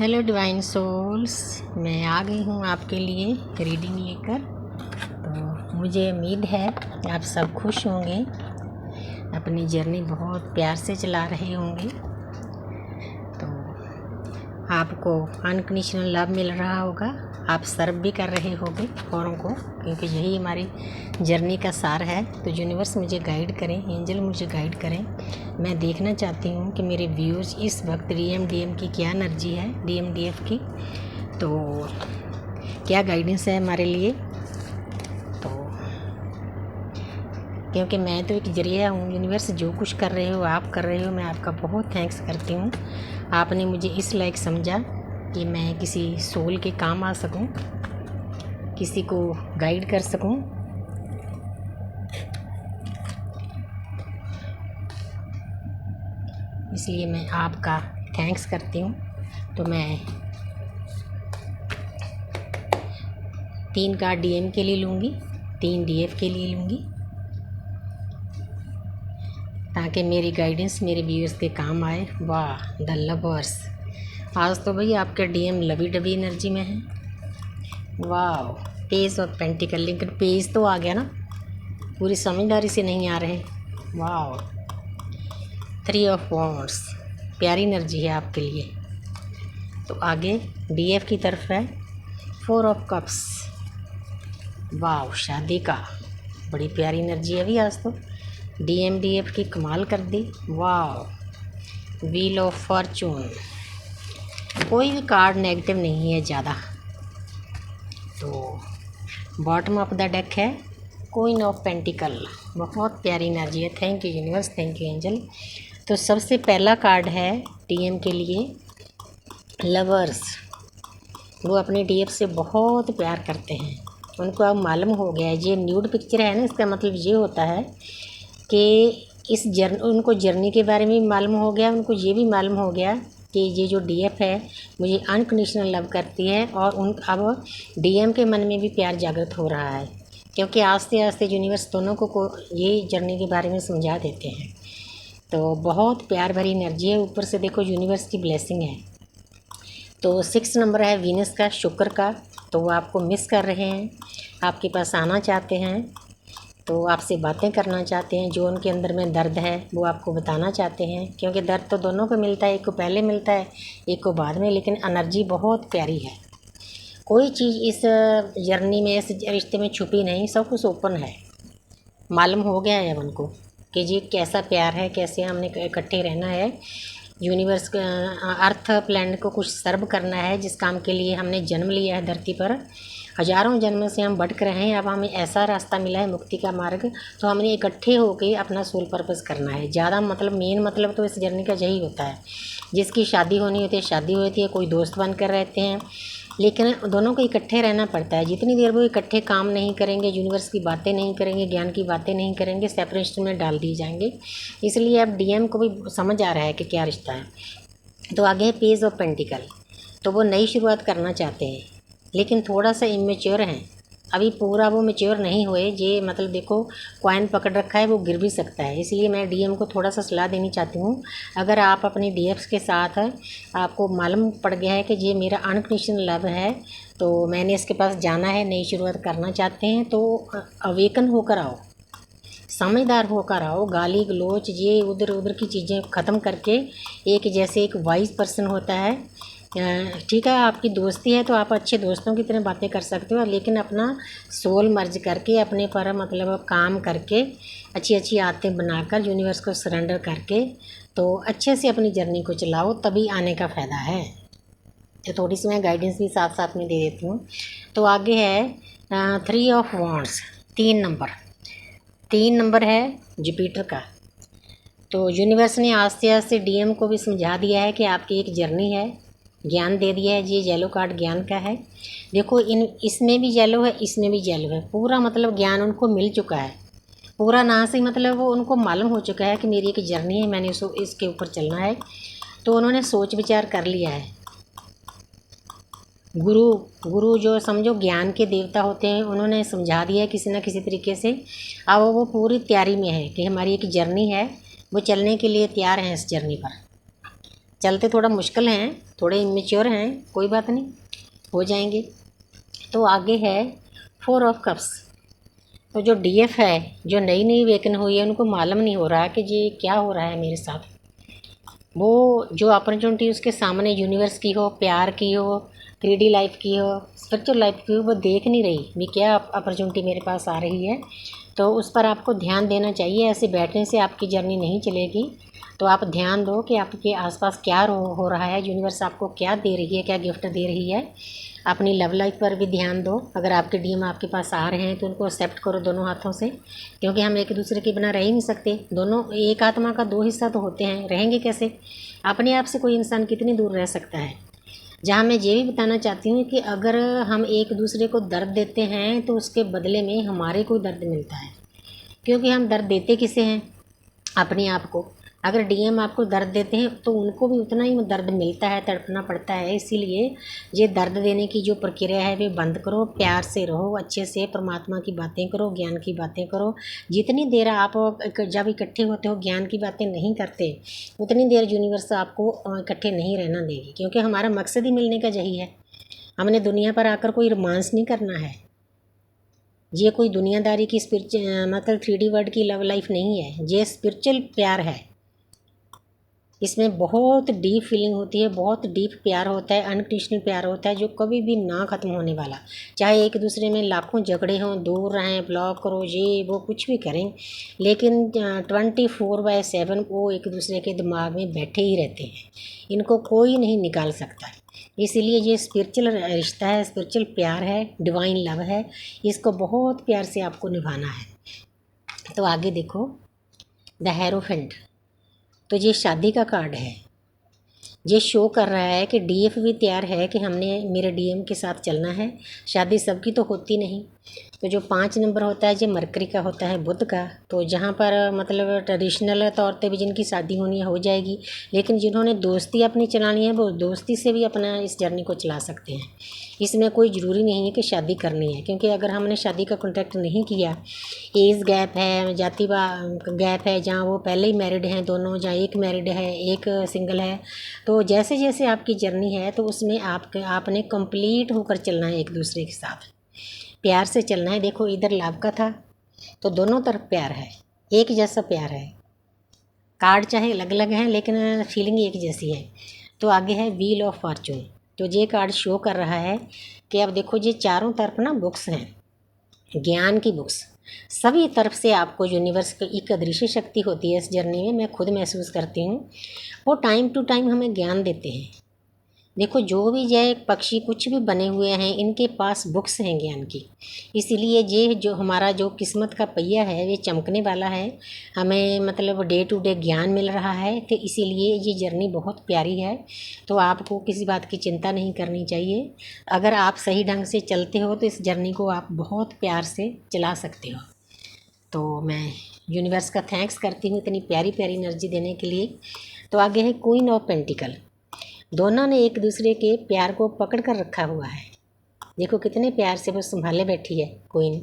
Hello divine souls, मैं आ गई हूँ आपके लिए रीडिंग लेकर। तो मुझे उम्मीद है कि आप सब खुश होंगे, अपनी जर्नी बहुत प्यार से चला रहे होंगे। तो आपको अनकंडीशनल लव मिल रहा होगा, आप सर्व भी कर रहे होंगे औरों को, क्योंकि यही हमारी जर्नी का सार है। तो यूनिवर्स मुझे गाइड करें, एंजल मुझे गाइड करें। मैं देखना चाहती हूँ कि मेरे व्यूज़ इस वक्त डीएम की क्या एनर्जी है, डीएफ की, तो क्या गाइडेंस है हमारे लिए। तो क्योंकि मैं तो एक जरिया हूँ, यूनिवर्स जो कुछ कर रहे हो आप कर रहे हो, मैं आपका बहुत थैंक्स करती हूँ। आपने मुझे इस लायक समझा कि मैं किसी सोल के काम आ सकूं, किसी को गाइड कर सकूं। इसलिए मैं आपका थैंक्स करती हूँ। तो मैं 3 कार्ड डीएम के लिए लूँगी, 3 डीएफ के लिए लूँगी, ताकि मेरी गाइडेंस मेरे व्यूअर्स के काम आए। वाह, द लवर्स। आज तो भाई आपका डीएम लवी डबी एनर्जी में है। वाह, पेज ऑफ पेंटिकल, लेकिन पेज तो आ गया ना, पूरी समझदारी से नहीं आ रहे। वाह, 3 ऑफ वॉन्ड्स, प्यारी एनर्जी है आपके लिए। तो आगे डीएफ की तरफ है 4 ऑफ कप्स। वाह, शादी का बड़ी प्यारी एनर्जी है भी आज तो। डीएफ की कमाल कर दी। वाह, व्हील ऑफ फॉर्चून। कोई भी कार्ड नेगेटिव नहीं है ज़्यादा। तो बॉटम ऑफ द डेक है क्वीन ऑफ पेंटिकल, बहुत प्यारी एनर्जी है। Thank you universe, thank you angel. तो सबसे पहला कार्ड है डीएम के लिए लवर्स। वो अपने डीएफ से बहुत प्यार करते हैं, उनको अब मालूम हो गया है। ये न्यूड पिक्चर है ना, इसका मतलब ये होता है कि उनको जर्नी के बारे में भी मालूम हो गया, उनको ये भी मालूम हो गया कि ये जो डीएफ है मुझे अनकंडीशनल लव करती है। और अब डीएम के मन में भी प्यार जागृत हो रहा है, क्योंकि आस्ते आस्ते यूनिवर्स दोनों को ये जर्नी के बारे में समझा देते हैं। तो बहुत प्यार भरी एनर्जी है, ऊपर से देखो यूनिवर्स की ब्लेसिंग है। तो 6 नंबर है वीनस का, शुक्र का। तो वो आपको मिस कर रहे हैं, आपके पास आना चाहते हैं, तो आपसे बातें करना चाहते हैं। जो उनके अंदर में दर्द है वो आपको बताना चाहते हैं, क्योंकि दर्द तो दोनों को मिलता है, एक को पहले मिलता है एक को बाद में, लेकिन एनर्जी बहुत प्यारी है। कोई चीज़ इस जर्नी में, इस रिश्ते में छुपी नहीं, सब कुछ ओपन है। मालूम हो गया है उनको कि ये कैसा प्यार है, कैसे हमने इकट्ठे रहना है। यूनिवर्स अर्थ प्लैनेट को कुछ सर्व करना है, जिस काम के लिए हमने जन्म लिया है धरती पर। हजारों जन्म से हम भटक रहे हैं, अब हमें ऐसा रास्ता मिला है, मुक्ति का मार्ग। तो हमने इकट्ठे होकर अपना सोल पर्पस करना है। ज़्यादा मतलब मेन मतलब तो इस जर्नी का यही होता है। जिसकी शादी होनी होती है शादी होती है, कोई दोस्त बनकर रहते हैं, लेकिन दोनों को इकट्ठे रहना पड़ता है। जितनी देर वो इकट्ठे काम नहीं करेंगे, यूनिवर्स की बातें नहीं करेंगे, ज्ञान की बातें नहीं करेंगे, सेपरेशन में डाल दिए जाएंगे। इसलिए अब डीएम को भी समझ आ रहा है कि क्या रिश्ता है। तो आगे है पेज ऑफ पेंटिकल। तो वो नई शुरुआत करना चाहते हैं, लेकिन थोड़ा सा इमेच्योर हैं, अभी पूरा वो मैच्योर नहीं हुए। ये मतलब देखो, कॉइन पकड़ रखा है, वो गिर भी सकता है। इसलिए मैं डीएम को थोड़ा सा सलाह देनी चाहती हूँ। अगर आप अपने डीएफ्स के साथ आपको मालूम पड़ गया है कि ये मेरा अनकंडीशनल लव है, तो मैंने इसके पास जाना है, नई शुरुआत करना चाहते हैं, तो अवेकन होकर आओ, समझदार होकर आओ। गाली गलोच ये उधर उधर की चीज़ें ख़त्म करके एक जैसे एक वाइज पर्सन होता है। ठीक है, आपकी दोस्ती है तो आप अच्छे दोस्तों की तरह बातें कर सकते हो, लेकिन अपना सोल मर्ज करके, अपने पर मतलब काम करके, अच्छी अच्छी आदतें बनाकर, यूनिवर्स को सरेंडर करके, तो अच्छे से अपनी जर्नी को चलाओ, तभी आने का फ़ायदा है। तो थोड़ी सी मैं गाइडेंस भी साथ साथ में दे देती हूँ। तो आगे है 3 ऑफ वॉन्ड्स, 3 नंबर है जुपिटर का। तो यूनिवर्स ने आस्ते आस्ते डीएम को भी समझा दिया है कि आपकी एक जर्नी है, ज्ञान दे दिया है। ये येलो कार्ड ज्ञान का है। देखो, इसमें भी येलो है, इसमें भी येलो है। पूरा मतलब ज्ञान उनको मिल चुका है, पूरा ना से मतलब वो उनको मालूम हो चुका है कि मेरी एक जर्नी है, मैंने इसके ऊपर चलना है। तो उन्होंने सोच विचार कर लिया है। गुरु जो समझो ज्ञान के देवता होते हैं, उन्होंने समझा दिया है किसी न किसी तरीके से। अब वो पूरी तैयारी में है कि हमारी एक जर्नी है, वो चलने के लिए तैयार हैं इस जर्नी पर। चलते थोड़ा मुश्किल हैं, थोड़े इमेच्योर हैं, कोई बात नहीं, हो जाएंगे। तो आगे है 4 ऑफ कप्स। तो जो डीएफ है, जो नई नई वेकन हुई है, उनको मालूम नहीं हो रहा कि ये क्या हो रहा है मेरे साथ। वो जो अपॉर्चुनिटी उसके सामने यूनिवर्स की हो, प्यार की हो, 3D लाइफ की हो, स्पिरिचुअल लाइफ की हो, वो देख नहीं रही भी क्या अपॉर्चुनिटी मेरे पास आ रही है। तो उस पर आपको ध्यान देना चाहिए। ऐसे बैठने से आपकी जर्नी नहीं चलेगी। तो आप ध्यान दो कि आपके आसपास क्या हो रहा है, यूनिवर्स आपको क्या दे रही है, क्या गिफ्ट दे रही है। अपनी लव लाइफ पर भी ध्यान दो। अगर आपके डीएम आपके पास आ रहे हैं तो उनको एक्सेप्ट करो दोनों हाथों से, क्योंकि हम एक दूसरे के बिना रह ही नहीं सकते। दोनों एक आत्मा का 2 हिस्सा तो होते हैं, रहेंगे कैसे? अपने आप से कोई इंसान कितनी दूर रह सकता है। जहाँ मैं ये भी बताना चाहती हूँ कि अगर हम एक दूसरे को दर्द देते हैं तो उसके बदले में हमारे को दर्द मिलता है, क्योंकि हम दर्द देते किसे हैं? अपने आप को। अगर डीएम आपको दर्द देते हैं तो उनको भी उतना ही दर्द मिलता है, तड़पना पड़ता है। इसीलिए ये दर्द देने की जो प्रक्रिया है वे बंद करो, प्यार से रहो, अच्छे से परमात्मा की बातें करो, ज्ञान की बातें करो। जितनी देर आप जब इकट्ठे होते हो ज्ञान की बातें नहीं करते, उतनी देर यूनिवर्स आपको इकट्ठे नहीं रहना देगी, क्योंकि हमारा मकसद ही मिलने का यही है। हमने दुनिया पर आकर कोई रोमांस नहीं करना है। ये कोई दुनियादारी की मतलब 3D वर्ल्ड की लव लाइफ नहीं है, ये स्पिरिचुअल प्यार है। इसमें बहुत डीप फीलिंग होती है, बहुत डीप प्यार होता है, अनकंडीशनल प्यार होता है, जो कभी भी ना ख़त्म होने वाला। चाहे एक दूसरे में लाखों झगड़े हों, दूर रहें, ब्लॉक करो, ये वो कुछ भी करें, लेकिन 24/7 वो एक दूसरे के दिमाग में बैठे ही रहते हैं। इनको कोई नहीं निकाल सकता। इसीलिए ये स्पिरिचुअल रिश्ता है, स्पिरिचुअल प्यार है, डिवाइन लव है। इसको बहुत प्यार से आपको निभाना है। तो आगे देखो, द हेरोफेंट। तो ये शादी का कार्ड है। ये शो कर रहा है कि डीएफ भी तैयार है कि हमने मेरे डीएम के साथ चलना है। शादी सबकी तो होती नहीं। तो जो 5 नंबर होता है, ये मरकरी का होता है, बुध का। तो जहाँ पर मतलब ट्रेडिशनल तौर पे भी जिनकी शादी होनी है हो जाएगी, लेकिन जिन्होंने दोस्ती अपनी चलानी है वो दोस्ती से भी अपना इस जर्नी को चला सकते हैं। इसमें कोई ज़रूरी नहीं है कि शादी करनी है, क्योंकि अगर हमने शादी का कॉन्ट्रैक्ट नहीं किया, एज गैप है, जाति गैप है, जहाँ वो पहले ही मैरिड हैं दोनों, जहाँ एक मैरिड है एक सिंगल है, तो जैसे जैसे आपकी जर्नी है तो उसमें आपने कंप्लीट होकर चलना है, एक दूसरे के साथ प्यार से चलना है। देखो इधर लाभ का था, तो दोनों तरफ प्यार है, एक जैसा प्यार है। कार्ड चाहे अलग अलग हैं लेकिन फीलिंग एक जैसी है। तो आगे है व्हील ऑफ फॉर्चून। तो ये कार्ड शो कर रहा है कि अब देखो ये चारों तरफ ना बुक्स हैं, ज्ञान की बुक्स। सभी तरफ से आपको यूनिवर्स की एक अदृश्य शक्ति होती है इस जर्नी में, मैं खुद महसूस करती हूँ। वो टाइम टू टाइम हमें ज्ञान देते हैं। देखो जो भी जय पक्षी कुछ भी बने हुए हैं, इनके पास बुक्स हैं ज्ञान की। इसीलिए ये जो हमारा जो किस्मत का पहिया है ये चमकने वाला है। हमें मतलब डे टू डे ज्ञान मिल रहा है, कि इसीलिए ये जर्नी बहुत प्यारी है। तो आपको किसी बात की चिंता नहीं करनी चाहिए। अगर आप सही ढंग से चलते हो तो इस जर्नी को आप बहुत प्यार से चला सकते हो। तो मैं यूनिवर्स का थैंक्स करती हूँ इतनी प्यारी प्यारी एनर्जी देने के लिए। तो आगे है क्वीन ऑफ पेंटिकल। दोनों ने एक दूसरे के प्यार को पकड़ कर रखा हुआ है। देखो कितने प्यार से वो संभाले बैठी है क्वीन।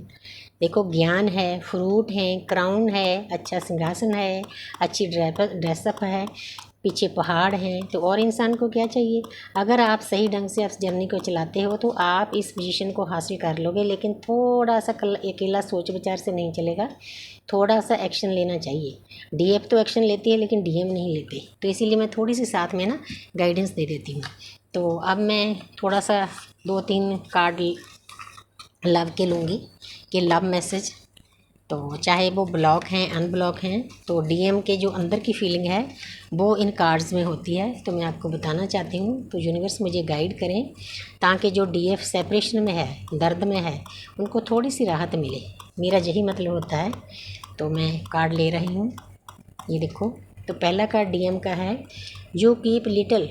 देखो ज्ञान है, फ्रूट है, क्राउन है, अच्छा सिंहासन है, अच्छी ड्रेसअप है, पीछे पहाड़ हैं। तो और इंसान को क्या चाहिए? अगर आप सही ढंग से इस जर्नी को चलाते हो तो आप इस पोजीशन को हासिल कर लोगे, लेकिन थोड़ा सा अकेला सोच विचार से नहीं चलेगा, थोड़ा सा एक्शन लेना चाहिए। डीएफ तो एक्शन लेती है लेकिन डीएम नहीं लेते, तो इसीलिए मैं थोड़ी सी साथ में ना गाइडेंस दे देती हूँ। तो अब मैं थोड़ा सा 2-3 कार्ड लव के लूँगी कि लव मैसेज, तो चाहे वो ब्लॉक हैं अनब्लॉक हैं, तो डीएम के जो अंदर की फीलिंग है वो इन कार्ड्स में होती है। तो मैं आपको बताना चाहती हूँ, तो यूनिवर्स मुझे गाइड करें ताकि जो डीएफ सेपरेशन में है, दर्द में है, उनको थोड़ी सी राहत मिले। मेरा यही मतलब होता है। तो मैं कार्ड ले रही हूँ, ये देखो। तो पहला कार्ड डीएम का है, you keep little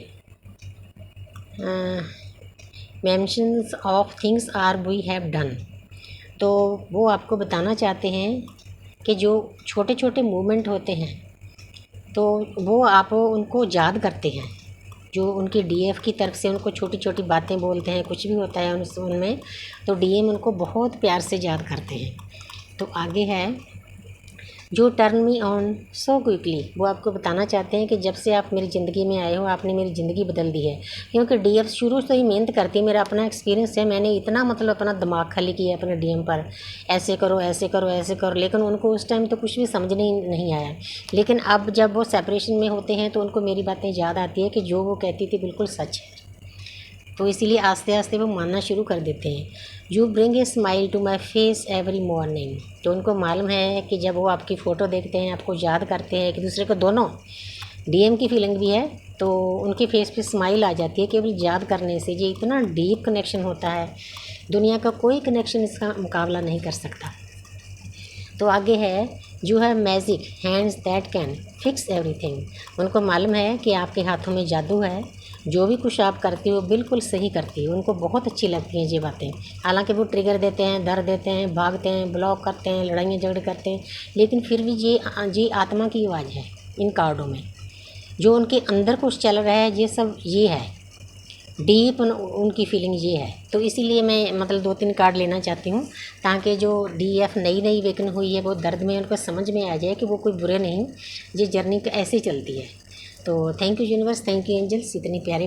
mentions of things are we have done. तो वो आपको बताना चाहते हैं कि जो छोटे छोटे मूवमेंट होते हैं तो वो आप उनको याद करते हैं। जो उनकी डीएफ की तरफ से उनको छोटी छोटी बातें बोलते हैं, कुछ भी होता है उनमें, तो डीएम उनको बहुत प्यार से याद करते हैं। तो आगे है जो turn me on so quickly, वो आपको बताना चाहते हैं कि जब से आप मेरी ज़िंदगी में आए हो आपने मेरी ज़िंदगी बदल दी है। क्योंकि डीएफ शुरू से ही मेहनत करती है, मेरा अपना एक्सपीरियंस है, मैंने इतना मतलब अपना दिमाग खाली किया है अपने डीएम पर, ऐसे करो ऐसे करो ऐसे करो, लेकिन उनको उस टाइम तो कुछ भी समझ नहीं आया। लेकिन अब जब वो सेपरेशन में होते हैं तो उनको मेरी बातें याद आती है कि जो वो कहती थी बिल्कुल सच है, तो इसीलिए आस्ते आस्ते वो मानना शुरू कर देते हैं। You bring a smile to my face every morning, तो उनको मालूम है कि जब वो आपकी फ़ोटो देखते हैं आपको याद करते हैं, एक दूसरे को दोनों डीएम की फीलिंग भी है, तो उनके फेस पे स्माइल आ जाती है केवल याद करने से। ये इतना डीप कनेक्शन होता है, दुनिया का कोई कनेक्शन इसका मुकाबला नहीं कर सकता। तो आगे है, you have magic hands that can fix everything, उनको मालूम है कि आपके हाथों में जादू है, जो भी कुछ आप करती हो बिल्कुल सही करती हो। उनको बहुत अच्छी लगती हैं ये बातें, हालांकि वो ट्रिगर देते हैं, डर देते हैं, भागते हैं, ब्लॉक करते हैं, लड़ाइयाँ झगड़े करते हैं, लेकिन फिर भी ये आत्मा की आवाज़ है इन कार्डों में, जो उनके अंदर कुछ चल रहा है, ये सब ये है डीप उनकी फीलिंग ये है। तो इसीलिए मैं मतलब 2-3 कार्ड लेना चाहती हूँ, ताकि जो डीएफ नई वेकन हुई है वो दर्द में उनको समझ में आ जाए कि वो कोई बुरे नहीं, ये जर्नी ऐसे चलती है। तो thank you universe, thank you angels, इतनी प्यारे